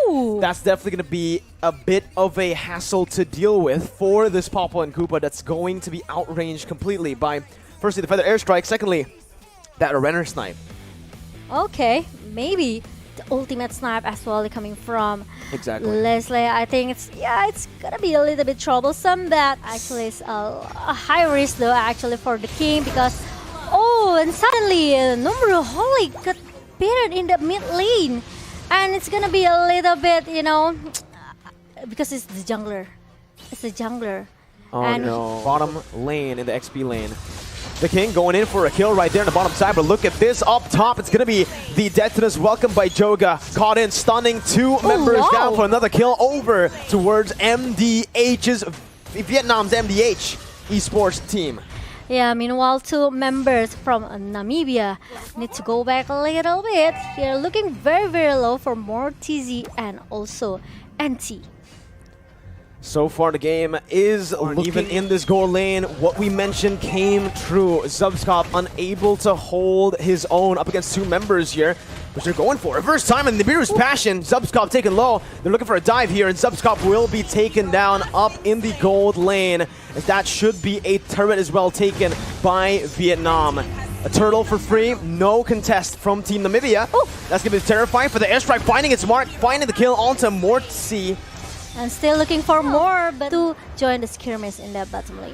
Ooh. That's definitely going to be a bit of a hassle to deal with for this Papa and Koopa that's going to be outranged completely by, firstly, the Feather Airstrike, secondly, that Renner Snipe. Okay, maybe the ultimate snipe as well coming from Leslie. I think it's gonna be a little bit troublesome. That actually is a high risk though actually for the King, because and suddenly Numero Holy got beaten in the mid lane, and it's gonna be a little bit, because it's the jungler. It's the jungler. Oh and no, bottom lane in the XP lane. The King going in for a kill right there on the bottom side, but look at this up top. It's going to be the Detonus welcomed by Joga. Caught in, stunning two members down for another kill over towards Vietnam's MDH Esports team. Yeah, meanwhile, two members from Namibia need to go back a little bit. Here looking very, very low for more TZ and also NT. So far, the game is even in this gold lane. What we mentioned came true. Zubskop unable to hold his own up against two members here, which they're going for. Reverse time and Nibiru's Passion. Zubskop taken low. They're looking for a dive here, and Zubskop will be taken down up in the gold lane, as that should be a turret as well taken by Vietnam. A turtle for free, no contest from Team Namibia. That's going to be terrifying for the airstrike, finding its mark, finding the kill onto Mortsi. And still looking for more, but to join the skirmish in that bottom lane.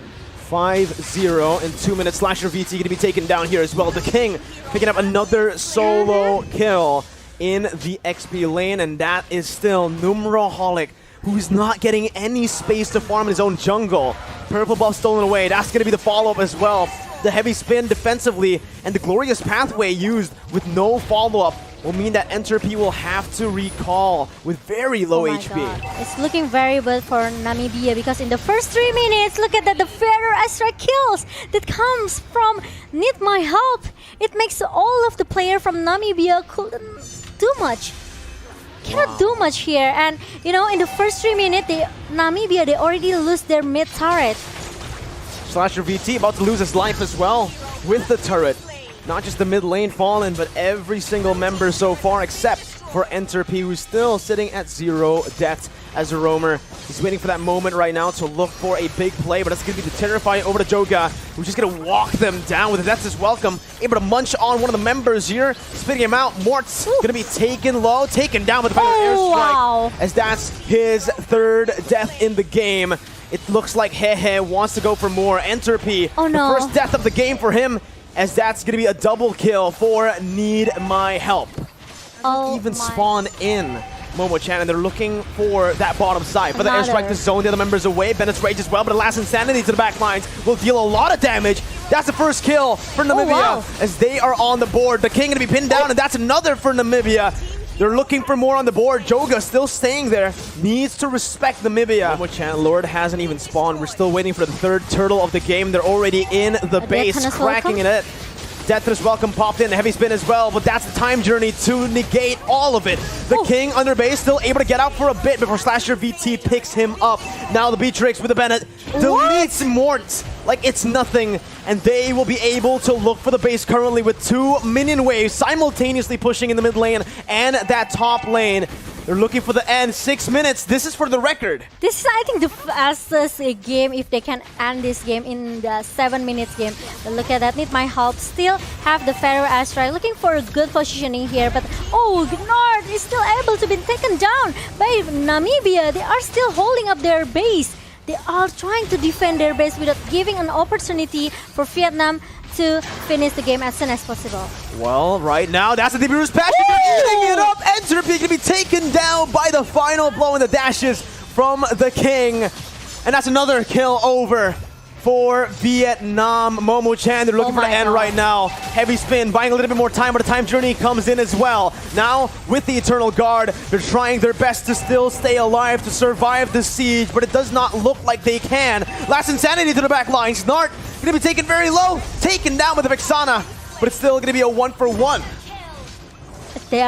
5-0 in 2 minutes. Slasher VT going to be taken down here as well. The King picking up another solo kill in the XP lane, and that is still Numeraholic, who's not getting any space to farm in his own jungle. Purple buff stolen away. That's going to be the follow-up as well. The heavy spin defensively and the glorious pathway used with no follow-up will mean that Entropy will have to recall with very low HP. God. It's looking very bad for Namibia, because in the first 3 minutes, look at that, the Feather Airstrike kills that comes from Need My Help. It makes all of the player from Namibia couldn't do much. Cannot do much here. And in the first 3 minutes, Namibia, they already lose their mid turret. Slasher VT about to lose his life as well with the turret. Not just the mid lane fallen, but every single member so far except for Entropy, who's still sitting at 0 death as a roamer. He's waiting for that moment right now to look for a big play, but it's going to be the terrifying over to Joga, who's just going to walk them down with That's his welcome. Able to munch on one of the members here, spitting him out. Mort's going to be taken low, taken down with the airstrike, as that's his 3rd death in the game. It looks like Hehe wants to go for more. Entropy, the first death of the game for him, as that's going to be a double kill for Need My Help. Even spawn in Momo-chan, and they're looking for that bottom side. For the airstrike to zone the other members away. Bennett's Rage as well, but the last Insanity to the back lines will deal a lot of damage. That's the first kill for Namibia, as they are on the board. The King going to be pinned down, and that's another for Namibia. They're looking for more on the board. Joga still staying there. Needs to respect Namibia. Momo-chan, Lord hasn't even spawned. We're still waiting for the 3rd turtle of the game. They're already in the base, cracking it. Detonus welcome popped in, the heavy spin as well, but that's the time journey to negate all of it. The King under base, still able to get out for a bit before Slasher VT picks him up. Now the Beatrix with the Bennett deletes Mort like it's nothing, and they will be able to look for the base currently with 2 minion waves simultaneously pushing in the mid lane and that top lane. They're looking for the end. 6 minutes. This is for the record. This is, I think, the fastest game if they can end this game in the 7 minutes game. But look at that. Need My Help. Still have the Feather Airstrike. Looking for a good positioning here. But Gnard is still able to be taken down by Namibia. They are still holding up their base. They are trying to defend their base without giving an opportunity for Vietnam to finish the game as soon as possible. Well, right now, that's the Nibiru's Passion. Eating it up. Entropy going to be taken down by the final blow in the dashes from the King. And that's another kill over for Vietnam. Momo-chan, they're looking for the end right now. Heavy spin, buying a little bit more time, but the time journey comes in as well. Now, with the Eternal Guard, they're trying their best to still stay alive, to survive the siege, but it does not look like they can. Last Insanity to the back line. Snart going to be taken very low, taken down with the Vexana, but it's still going to be a 1-for-1. They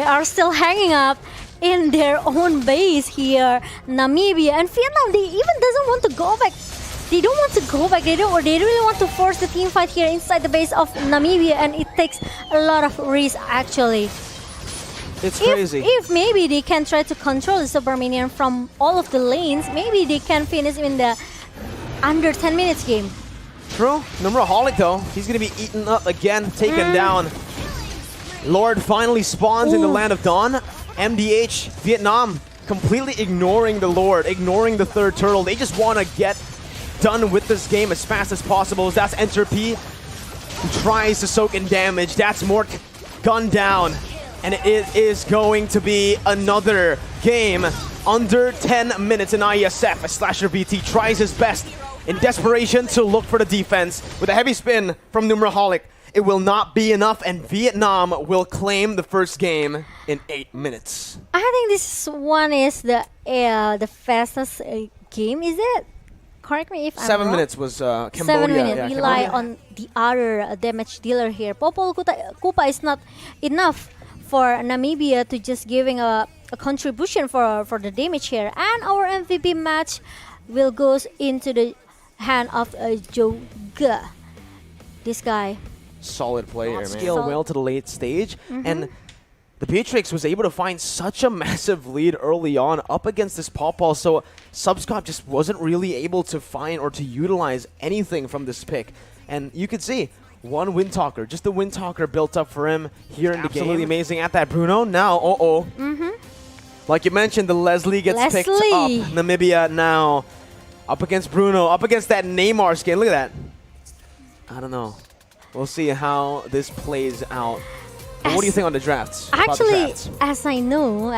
are still hanging up in their own base here. Namibia and Vietnam, they even doesn't want to go back. They don't want to go back. They really want to force the team fight here inside the base of Namibia, and it takes a lot of risk actually. It's crazy. If maybe they can try to control the super minion from all of the lanes, maybe they can finish in the under 10 minutes game. True. Namibia though, he's going to be eaten up again, taken down. Lord finally spawns in the Land of Dawn. MDH, Vietnam, completely ignoring the Lord, ignoring the third turtle. They just want to get done with this game as fast as possible. That's Enter P, who tries to soak in damage. That's Mork, gunned down. And it is going to be another game under 10 minutes in IESF as Slasher VT tries his best in desperation to look for the defense. With a heavy spin from Numeraholic, it will not be enough, and Vietnam will claim the first game in 8 minutes. I think this one is the fastest game, is it? Correct me if I'm 7 wrong. minutes was Cambodia. 7 minutes. Yeah, Rely Cambodia. on the other damage dealer here. Popol Kupa is not enough for Namibia to just giving a contribution for the damage here. And our MVP match will go into the hand of Joga. This guy. Solid player, man. Solid. Scale well to the late stage. And the Beatrix was able to find such a massive lead early on up against this Popol, so Subscop just wasn't really able to find or to utilize anything from this pick. And you could see one Windtalker, just the Windtalker built up for him here in the game. Absolutely amazing at that Bruno. Now, like you mentioned, the Leslie gets picked up. Namibia now up against Bruno, up against that Neymar skin. Look at that. I don't know. We'll see how this plays out. But what do you think on the drafts? Actually, as I know,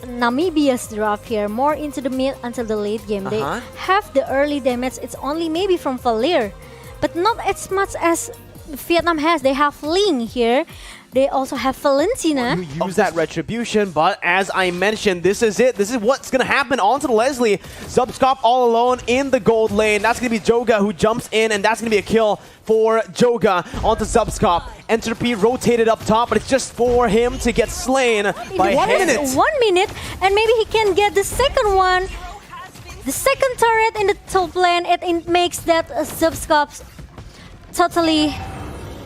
Namibia's draft here, more into the mid until the late game. They have the early damage. It's only maybe from Valir, but not as much as Vietnam has. They have Ling here. They also have Valentina. Who use that retribution, but as I mentioned, this is it. This is what's going to happen onto the Leslie. Subscop all alone in the gold lane. That's going to be Joga who jumps in, and that's going to be a kill for Joga onto Subscop. Enter P rotated up top, but it's just for him to get slain by 1 minute. 1 minute, and maybe he can get the second one. The second turret in the top lane, it makes that Subscop totally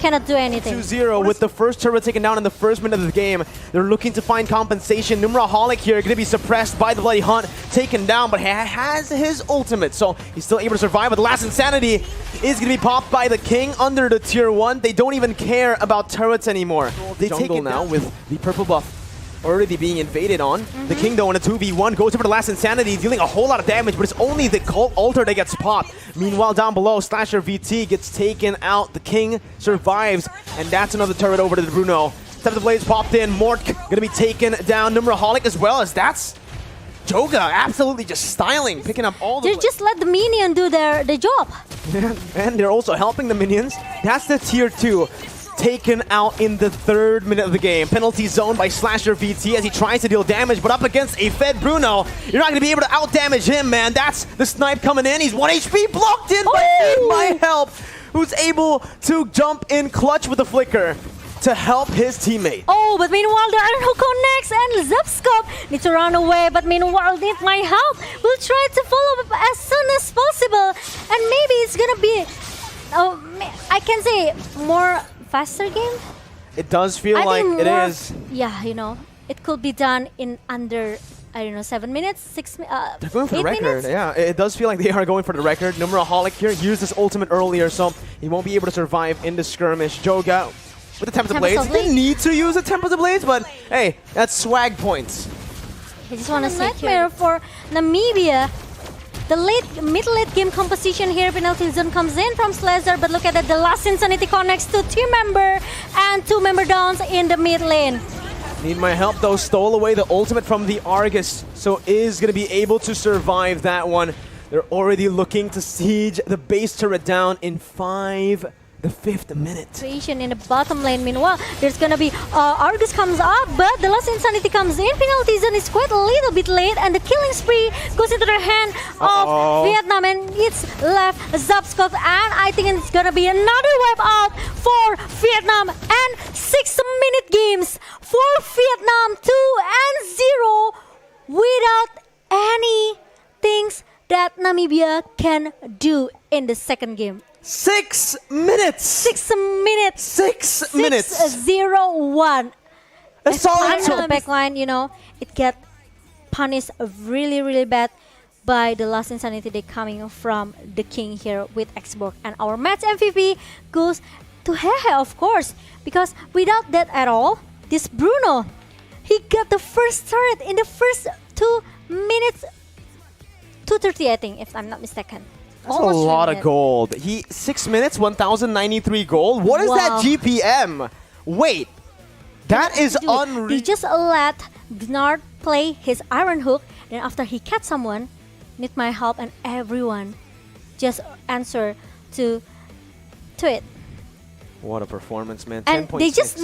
cannot do anything. 2-0 with the first turret taken down in the first minute of the game. They're looking to find compensation. Numeraholic here going to be suppressed by the Bloody Hunt, taken down, but he has his ultimate, so he's still able to survive. But the last Insanity is going to be popped by the King under the tier 1. They don't even care about turrets anymore. They take it now with the purple buff already being invaded on. The King though in a 2v1 goes over the last Insanity, dealing a whole lot of damage, but it's only the Cult Altar that gets popped. Meanwhile, down below, Slasher VT gets taken out. The King survives, and that's another turret over to the Bruno. Step of the Blades popped in. Mork gonna be taken down. Numeraholic as well, as that's Joga absolutely just styling, picking up all the... They just let the minion do their job. And they're also helping the minions. That's the tier 2. Taken out in the 3rd minute of the game. Penalty zone by Slasher VT as he tries to deal damage, but up against a fed Bruno, you're not going to be able to out-damage him, man. That's the snipe coming in. He's 1 HP, blocked in by Help, who's able to jump in clutch with the flicker to help his teammate. Oh, but meanwhile, the Iron Hook connects and Zubscop needs to run away, but meanwhile, need my help. We'll try to follow up as soon as possible, and maybe it's going to be, I can say, more faster game. It does feel like it is. Yeah, you know, it could be done in under, I don't know, 7 minutes, 6 minutes. They're going for the record. Yeah, it does feel like they are going for the record. Numeraholic here used his ultimate earlier, so he won't be able to survive in the skirmish. Joga with the Tempest of Blades. Didn't need to use the Tempest of Blades, but hey, that's swag points. I just want to say nightmare for Namibia. The mid-late game composition here, penalty zone comes in from Slazar, but look at that, the last Insanity connects to 2-member and 2-member downs in the mid lane. Need my help though, stole away the ultimate from the Argus, so is going to be able to survive that one. They're already looking to siege the base turret down in the 5th minute. In the bottom lane, meanwhile, there's gonna be Argus comes up, but the last Insanity comes in. Penalty zone is quite a little bit late, and the killing spree goes into the hand of Vietnam, and it's left Zubscop, and I think it's gonna be another wipe out for Vietnam, and 6-minute games for Vietnam, 2-0, without any things that Namibia can do in the second game. 6 minutes! 6 minutes! 6 minutes! 6-0-1. A solid on the back line, you know, it get punished really, really bad by the last insanity they coming from the king here with Esports. And our match MVP goes to Hehe, of course, because without that at all, this Bruno, he got the first turret in the first 2 minutes, 2:30, I think, if I'm not mistaken. That's a lot of gold. 6 minutes, 1,093 gold. What is that GPM? Wait, that is unreal. He just let Bernard play his Iron Hook, and after he catch someone, need my help, and everyone just answer to it. What a performance, man! And they just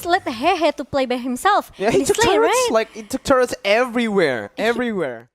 let the Hehe to play by himself. Yeah, he took turrets. right? Like he took turrets everywhere, everywhere.